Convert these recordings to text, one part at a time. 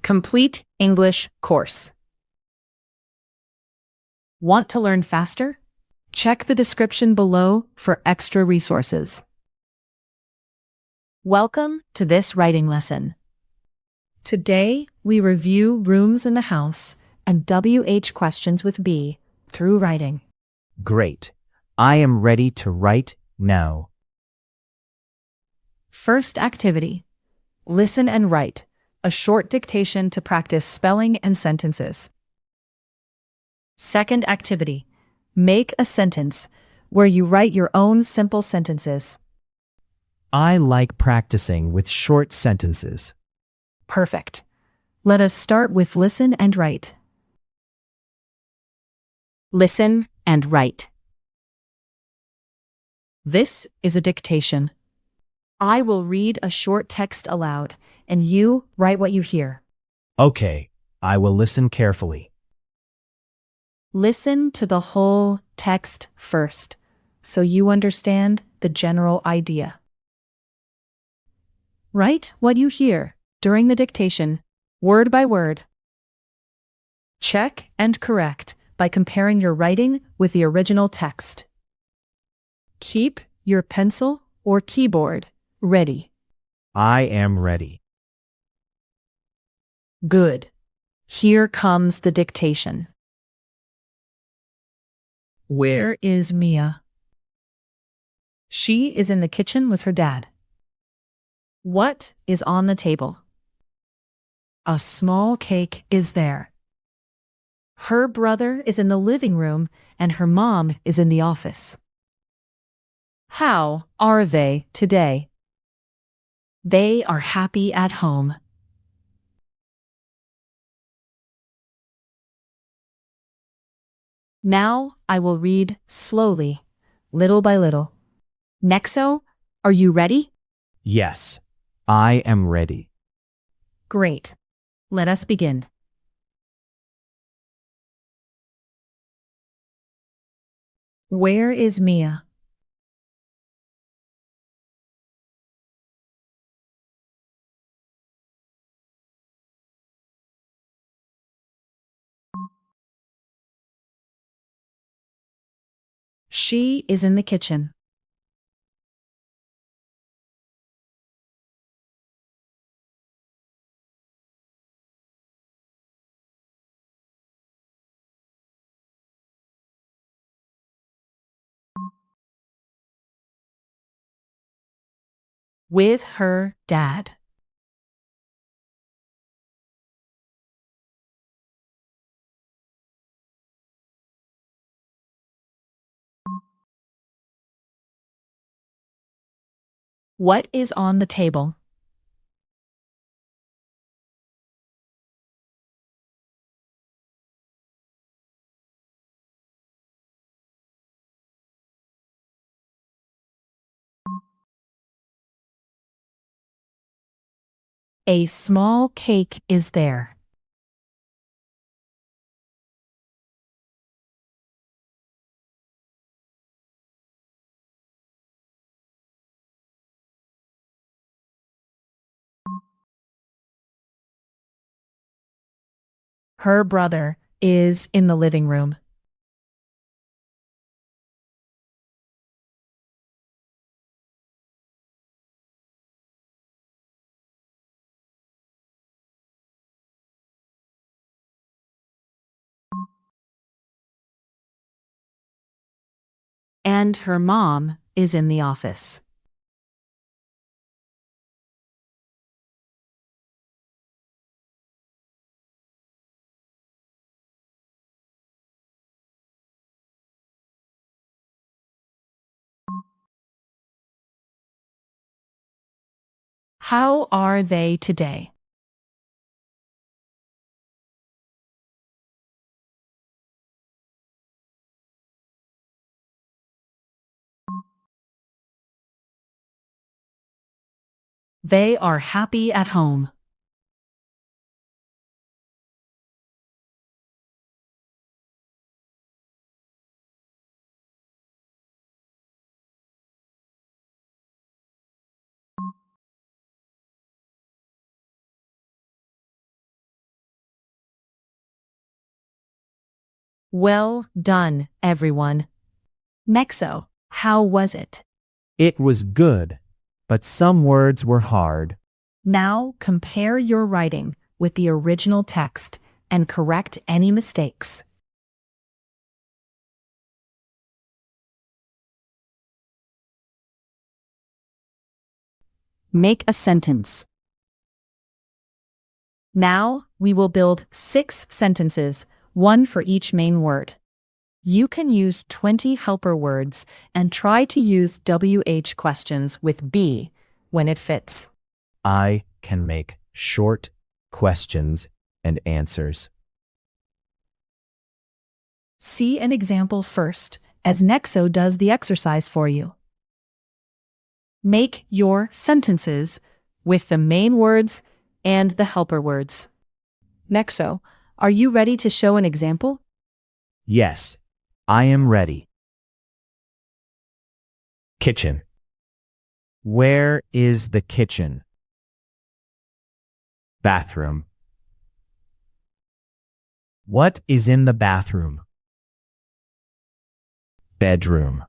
Complete English course. Want to learn faster? Check the description below for extra resources. Welcome to this writing lesson. Today, we review rooms in the house and WH questions with B through writing. Great. I am ready to write now. First activity. Listen and write. A short dictation to practice spelling and sentences. Second activity. Make a sentence where you write your own simple sentences. I like practicing with short sentences. Perfect. Let us start with listen and write. Listen and write. This is a dictation. I will read a short text aloud, and you write what you hear. Okay, I will listen carefully. Listen to the whole text first, so you understand the general idea. Write what you hear during the dictation, word by word. Check and correct by comparing your writing with the original text. Keep your pencil or keyboard ready. I am ready. Good. Here comes the dictation. Where is Mia? She is in the kitchen with her dad. What is on the table? A small cake is there. Her brother is in the living room and her mom is in the office. How are they today? They are happy at home. Now I will read slowly, little by little. Nexo, are you ready? Yes, I am ready. Great. Let us begin. Where is Mia? She is in the kitchen. With her dad. What is on the table? A small cake is there. Her brother is in the living room. And her mom is in the office. How are they today? They are happy at home. Well done, everyone. Nexo, how was it? It was good, but some words were hard. Now compare your writing with the original text and correct any mistakes. Make a sentence. Now we will build 6 sentences, one for each main word. You can use 20 helper words and try to use WH questions with be when it fits. I can make short questions and answers. See an example first, as Nexo does the exercise for you. Make your sentences with the main words and the helper words. Nexo, are you ready to show an example? Yes, I am ready. Kitchen. Where is the kitchen? Bathroom. What is in the bathroom? Bedroom.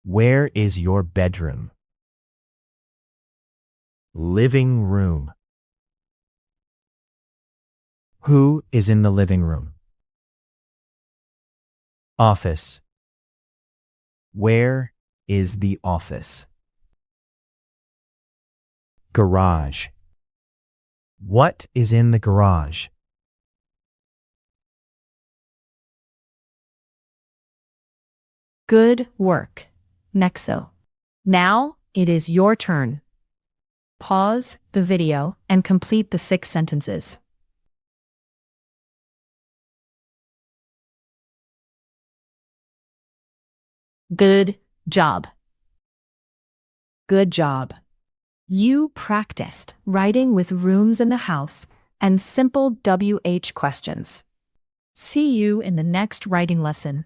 Where is your bedroom? Living room. Who is in the living room? Office. Where is the office? Garage. What is in the garage? Good work, Nexo. Now it is your turn. Pause the video and complete the 6 sentences. Good job. Good job. You practiced writing with rooms in the house and simple WH questions. See you in the next writing lesson.